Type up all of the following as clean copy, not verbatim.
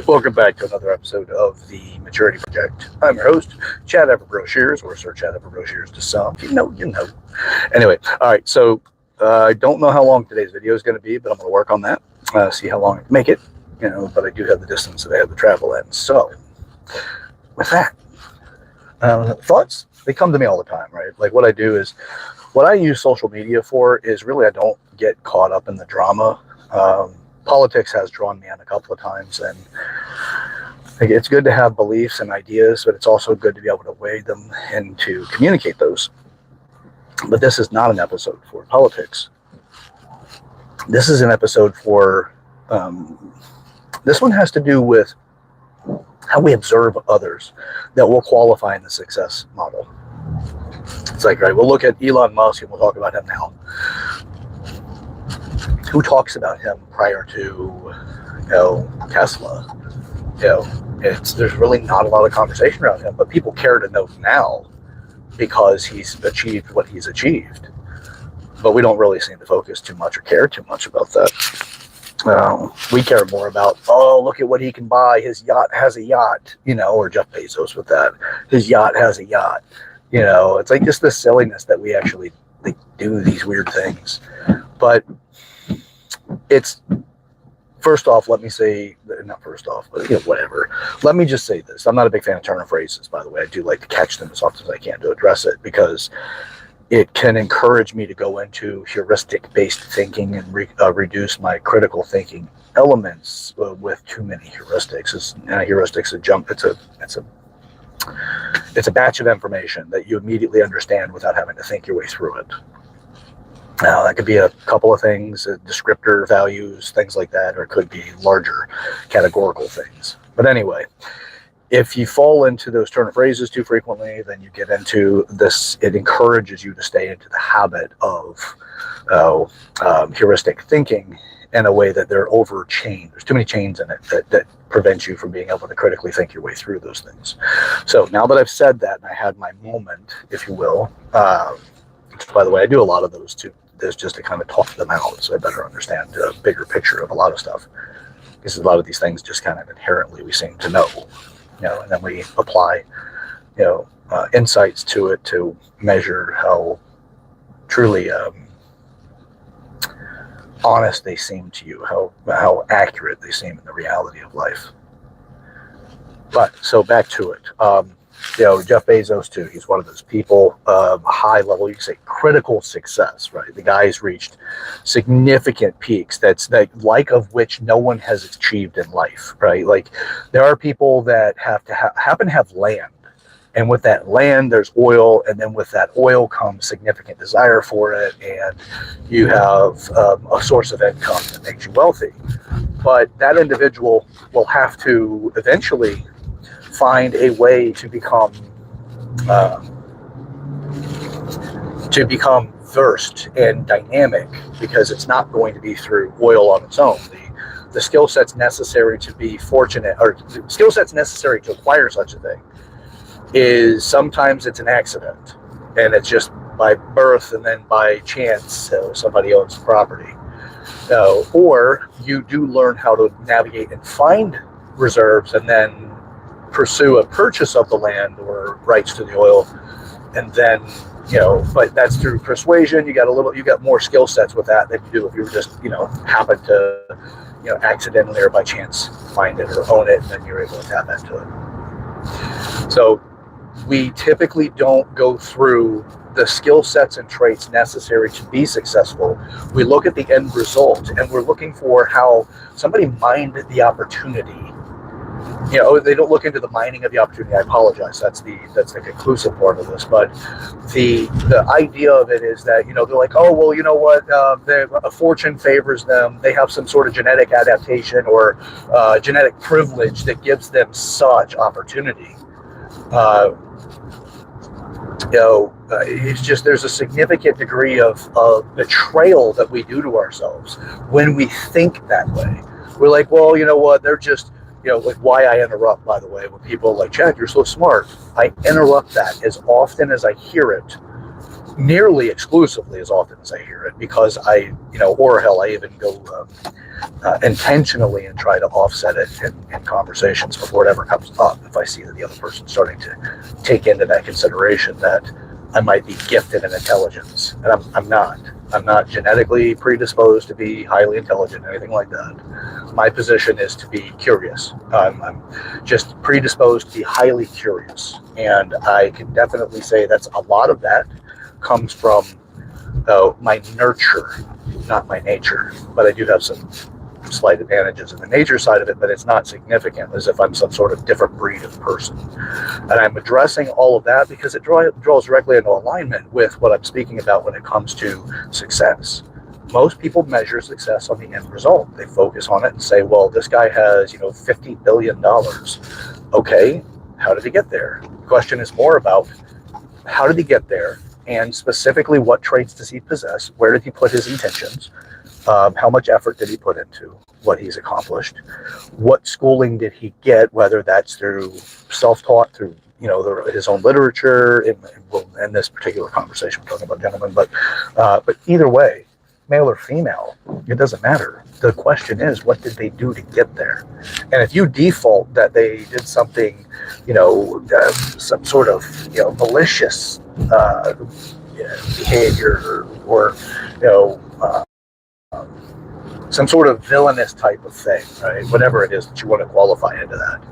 Welcome back to another episode of the Maturity Project. I'm your host, Chad Ever Broshears, or Sir Chad Ever Broshears to some. If you know, you know. Anyway, all right, so I don't know how long today's video is going to be, but I'm going to work on that, see how long I can make it, but I do have the distance that I have to travel in. So, with that, thoughts, they come to me all the time, right? Like what I do is, what I use social media for is really I don't get caught up in the drama. Politics has drawn me in a couple of times, and it's good to have beliefs and ideas, but it's also good to be able to weigh them and to communicate those. But this is not an episode for politics. This is an episode for, this one has to do with how we observe others that will qualify in the success model. It's like, right, we'll look at Elon Musk and we'll talk about him now. Who talks about him prior to, Tesla? There's really not a lot of conversation around him, but people care to know now because he's achieved what he's achieved. But we don't really seem to focus too much or care too much about that. We care more about, look at what he can buy. His yacht has a yacht, or Jeff Bezos with that. His yacht has a yacht. It's like just the silliness that we actually do these weird things. But it's, first off, let me say, not first off, but whatever. Let me just say this. I'm not a big fan of turn of phrases, by the way. I do like to catch them as often as I can to address it, because it can encourage me to go into heuristic-based thinking and reduce my critical thinking elements with too many heuristics. Heuristics a jump. It's a batch of information that you immediately understand without having to think your way through it. Now, that could be a couple of things, descriptor values, things like that, or it could be larger categorical things. But anyway, if you fall into those turn of phrases too frequently, then you get into this, it encourages you to stay into the habit of heuristic thinking in a way that they're over-chained. There's too many chains in it that prevent you from being able to critically think your way through those things. So now that I've said that, and I had my moment, if you will, which, by the way, I do a lot of those too. There's just to kind of talk them out so I better understand the bigger picture of a lot of stuff. Because a lot of these things just kind of inherently we seem to know, and then we apply, insights to it to measure how truly honest they seem to you, how accurate they seem in the reality of life. But, so back to it. Jeff Bezos too, he's one of those people, high level, you could say critical success, right? The guy's reached significant peaks of which no one has achieved in life, right? Like there are people that happen to have land, and with that land there's oil, and then with that oil comes significant desire for it, and you have a source of income that makes you wealthy. But that individual will have to eventually find a way to become versed and dynamic, because it's not going to be through oil on its own. The skill sets necessary to be fortunate, or the skill sets necessary to acquire such a thing, is sometimes it's an accident, and it's just by birth and then by chance, so somebody owns the property. Or you do learn how to navigate and find reserves, and then pursue a purchase of the land or rights to the oil, and then but that's through persuasion. You got more skill sets with that than you do if you were just happen to accidentally or by chance find it or own it, and then you're able to tap into it. So we typically don't go through the skill sets and traits necessary to be successful. We look at the end result, and we're looking for how somebody mined the opportunity. They don't look into the mining of the opportunity. I apologize. That's the conclusive part of this. But the idea of it is that, they're like, oh, well, you know what? A fortune favors them. They have some sort of genetic adaptation or genetic privilege that gives them such opportunity. It's just there's a significant degree of betrayal that we do to ourselves when we think that way. We're like, well, you know what? They're just... like why I interrupt, by the way, when people are like, Chad, you're so smart. I interrupt that as often as I hear it, nearly exclusively as often as I hear it, because or hell, I even go intentionally and try to offset it in conversations before it ever comes up. If I see that the other person's starting to take into that consideration that I might be gifted in intelligence, and I'm not. I'm not genetically predisposed to be highly intelligent, anything like that. My position is to be curious. I'm just predisposed to be highly curious, and I can definitely say that's a lot of that comes from my nurture, not my nature. But I do have some slight advantages in the nature side of it, but it's not significant as if I'm some sort of different breed of person. And I'm addressing all of that because it draws directly into alignment with what I'm speaking about when it comes to success. Most people measure success on the end result. They focus on it and say, well, this guy has, $50 billion. Okay, how did he get there? The question is more about how did he get there, and specifically what traits does he possess? Where did he put his intentions? How much effort did he put into what he's accomplished? What schooling did he get, whether that's through self-taught, through his own literature, in this particular conversation we're talking about gentlemen, but either way, male or female, it doesn't matter. The question is, what did they do to get there? And if you default that they did something, some sort of malicious behavior, or some sort of villainous type of thing, right? Whatever it is that you want to qualify into that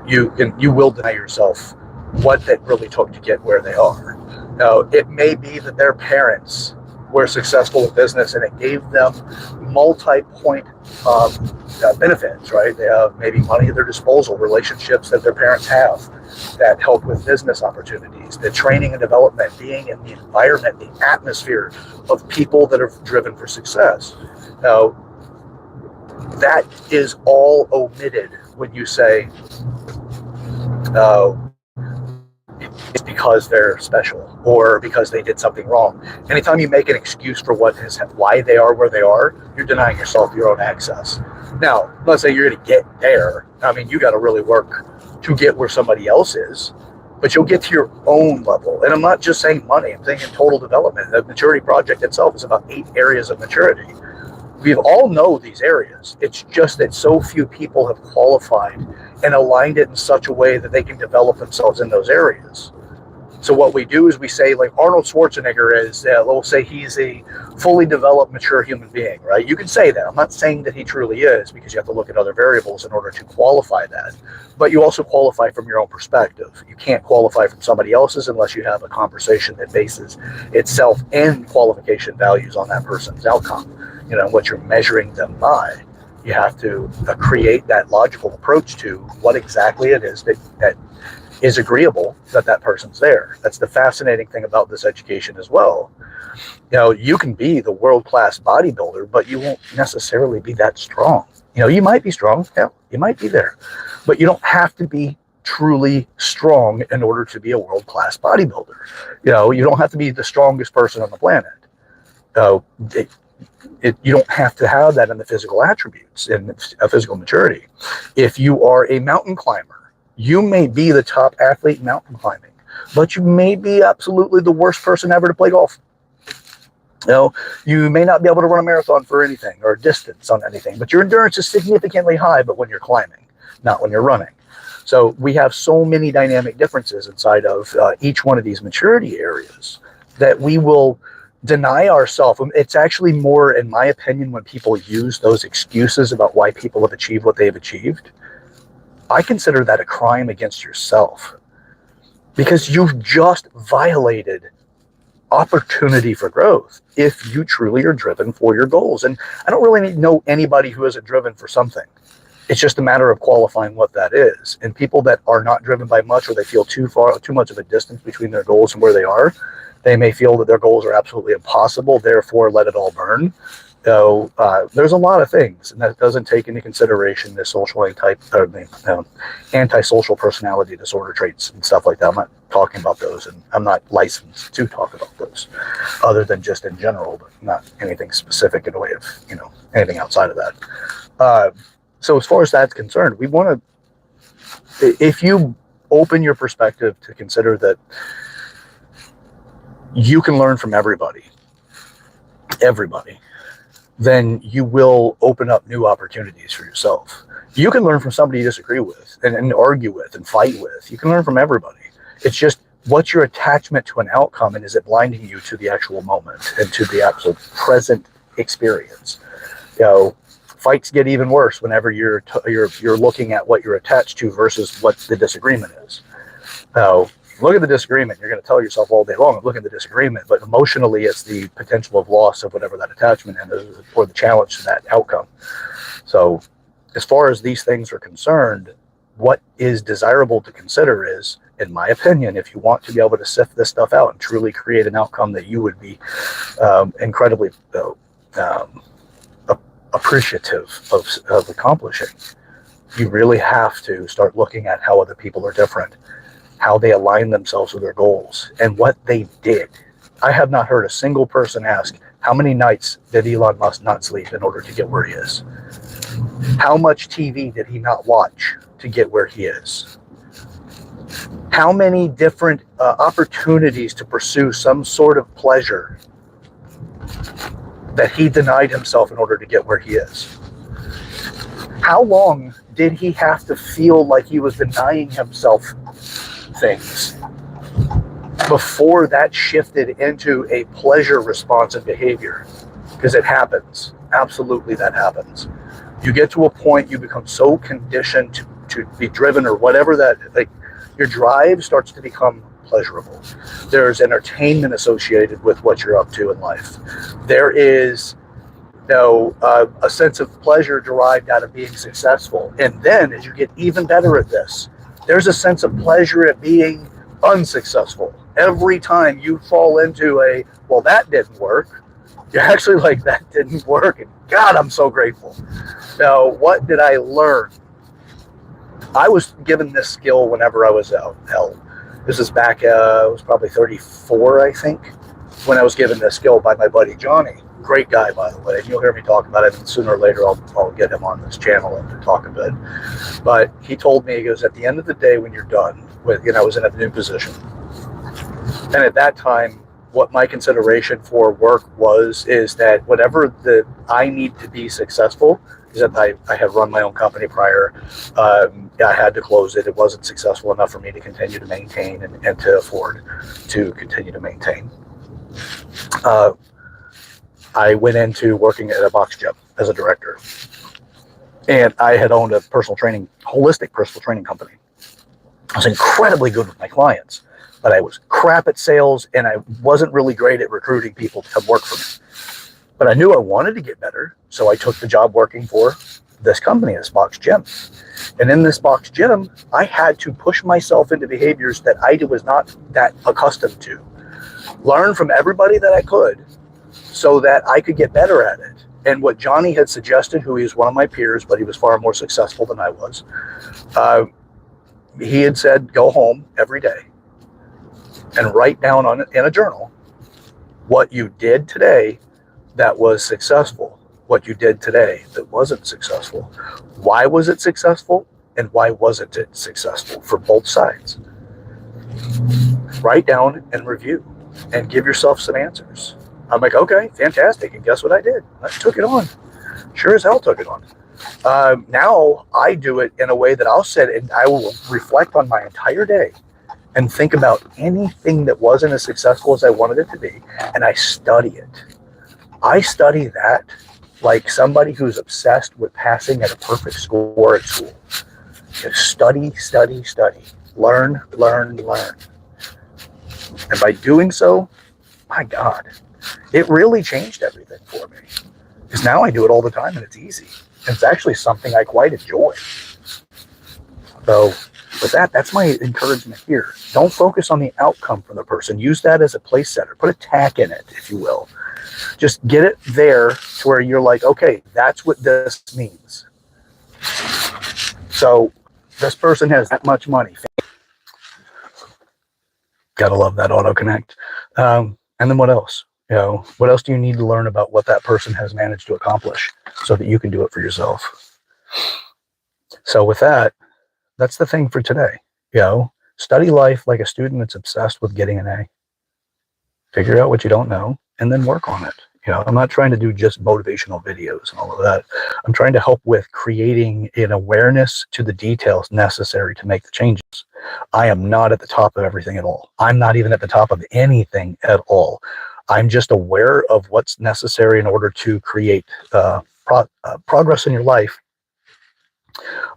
you will deny yourself what it really took to get where they are. Now, it may be that their parents were successful in business and it gave them multi-point benefits, right? They have maybe money at their disposal, relationships that their parents have that help with business opportunities, the training and development, being in the environment, the atmosphere of people that are driven for success. Now, that is all omitted when you say, it's because they're special or because they did something wrong. Anytime you make an excuse for why they are where they are, you're denying yourself your own access. Now, let's say you're going to get there. I mean, you got to really work to get where somebody else is, but you'll get to your own level. And I'm not just saying money, I'm saying in total development. The maturity project itself is about 8 areas of maturity. We all know these areas. It's just that so few people have qualified and aligned it in such a way that they can develop themselves in those areas. So what we do is we say, like Arnold Schwarzenegger is, we'll say he's a fully developed, mature human being, right? You can say that. I'm not saying that he truly is, because you have to look at other variables in order to qualify that. But you also qualify from your own perspective. You can't qualify from somebody else's unless you have a conversation that bases itself and qualification values on that person's outcome. What you're measuring them by. You have to create that logical approach to what exactly it is that is agreeable that person's there. That's the fascinating thing about this education as well. You can be the world-class bodybuilder, but you won't necessarily be that strong. You might be strong, you might be there, but you don't have to be truly strong in order to be a world-class bodybuilder. You don't have to be the strongest person on the planet. You don't have to have that in the physical attributes and physical maturity. If you are a mountain climber, you may be the top athlete in mountain climbing, but you may be absolutely the worst person ever to play golf. You may not be able to run a marathon for anything or distance on anything, but your endurance is significantly high, but when you're climbing, not when you're running. So we have so many dynamic differences inside of each one of these maturity areas that we will deny ourselves. It's actually more, in my opinion, when people use those excuses about why people have achieved what they've achieved, I consider that a crime against yourself, because you've just violated opportunity for growth if you truly are driven for your goals. And I don't really know anybody who isn't driven for something. It's just a matter of qualifying what that is. And people that are not driven by much, or they feel too much of a distance between their goals and where they are, they may feel that their goals are absolutely impossible, therefore let it all burn. So there's a lot of things, and that doesn't take into consideration the antisocial personality disorder traits and stuff like that. I'm not talking about those, and I'm not licensed to talk about those, other than just in general, but not anything specific in the way of anything outside of that. So as far as that's concerned, we want to, if you open your perspective to consider that you can learn from everybody, then you will open up new opportunities for yourself. You can learn from somebody you disagree with and argue with and fight with. You can learn from everybody. It's just, what's your attachment to an outcome, and is it blinding you to the actual moment and to the actual present experience? Fights get even worse whenever you're looking at what you're attached to versus what the disagreement is. Now, look at the disagreement. You're going to tell yourself all day long, look at the disagreement, but emotionally, it's the potential of loss of whatever that attachment is, or the challenge to that outcome. So, as far as these things are concerned, what is desirable to consider is, in my opinion, if you want to be able to sift this stuff out and truly create an outcome that you would be incredibly appreciative of accomplishing, you really have to start looking at how other people are different, how they align themselves with their goals, and what they did. I have not heard a single person ask, how many nights did Elon Musk not sleep in order to get where he is? How much TV did he not watch to get where he is? How many different opportunities to pursue some sort of pleasure that he denied himself in order to get where he is? How long did he have to feel like he was denying himself things before that shifted into a pleasure response and behavior? Because it happens. Absolutely, that happens. You get to a point, you become so conditioned to be driven, or whatever, that like your drive starts to become pleasurable. There's entertainment associated with what you're up to in life. There is a sense of pleasure derived out of being successful. And then as you get even better at this, there's a sense of pleasure at being unsuccessful. Every time you fall into a, well, that didn't work, you're actually like, that didn't work, and God, I'm so grateful. Now, what did I learn? I was given this skill whenever I was out. Hell, this is back, I was probably 34, I think, when I was given this skill by my buddy Johnny. Great guy, by the way. And you'll hear me talk about it, and sooner or later I'll get him on this channel and talk a bit. But he told me, he goes, at the end of the day, when you're done with, I was in a new position. And at that time, what my consideration for work is that whatever I need to be successful, is that I had run my own company prior. I had to close it. It wasn't successful enough for me to continue to maintain and to afford to continue to maintain. I went into working at a box gym as a director. And I had owned a holistic personal training company. I was incredibly good with my clients, but I was crap at sales, and I wasn't really great at recruiting people to come work for me. But I knew I wanted to get better, so I took the job working for this company, this box gym. And in this box gym, I had to push myself into behaviors that I was not that accustomed to. Learn from everybody that I could so that I could get better at it. And what Johnny had suggested, who he was one of my peers, but he was far more successful than I was, he had said, go home every day and write down in a journal what you did today that was successful, what you did today that wasn't successful. Why was it successful, and why wasn't it successful, for both sides? Write down and review and give yourself some answers. I'm like, okay, fantastic. And guess what I did? I took it on. Sure as hell took it on. Now I do it in a way that I'll sit and I will reflect on my entire day and think about anything that wasn't as successful as I wanted it to be, and I study it. I study that like somebody who's obsessed with passing at a perfect score at school. Just study, study, study. Learn, learn, learn. And by doing so, my God, it really changed everything for me. Because now I do it all the time and it's easy. And it's actually something I quite enjoy. So with that, that's my encouragement here. Don't focus on the outcome from the person. Use that as a place setter. Put a tack in it, if you will. Just get it there to where you're like, okay, that's what this means. So this person has that much money. Gotta love that auto connect. And then what else? What else do you need to learn about what that person has managed to accomplish so that you can do it for yourself? So with that, that's the thing for today. Study life like a student that's obsessed with getting an A. Figure out what you don't know and then work on it. I'm not trying to do just motivational videos and all of that. I'm trying to help with creating an awareness to the details necessary to make the changes. I am not at the top of everything at all. I'm not even at the top of anything at all. I'm just aware of what's necessary in order to create progress in your life.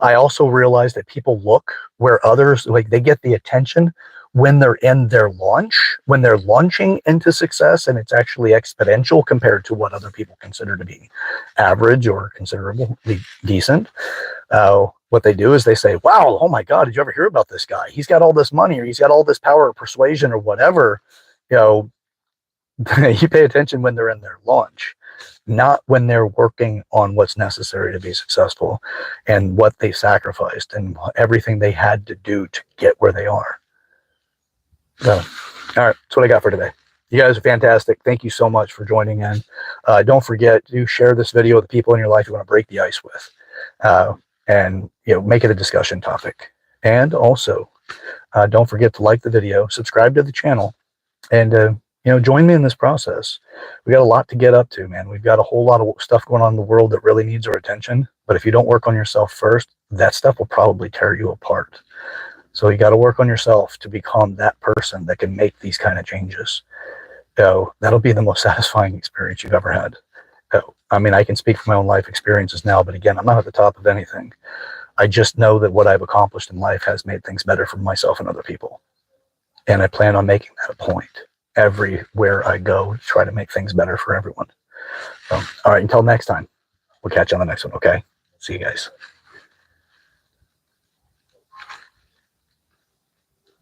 I also realize that people look where others, like, they get the attention when they're in their launch, when they're launching into success, and it's actually exponential compared to what other people consider to be average or considerably decent. What they do is they say, wow, oh my God, did you ever hear about this guy? He's got all this money, or he's got all this power of persuasion or whatever. You pay attention when they're in their launch, not when they're working on what's necessary to be successful and what they sacrificed and everything they had to do to get where they are. So, all right, that's what I got for today. You guys are fantastic. Thank you so much for joining in. Don't forget to share this video with the people in your life you want to break the ice with, and make it a discussion topic. And also, don't forget to like the video, subscribe to the channel, and join me in this process. We got a lot to get up to, man. We've got a whole lot of stuff going on in the world that really needs our attention. But if you don't work on yourself first, that stuff will probably tear you apart. So you got to work on yourself to become that person that can make these kind of changes. That'll be the most satisfying experience you've ever had. I mean, I can speak from my own life experiences now, but again, I'm not at the top of anything. I just know that what I've accomplished in life has made things better for myself and other people. And I plan on making that a point everywhere I go to try to make things better for everyone. All right, until next time, we'll catch you on the next one, okay? See you guys.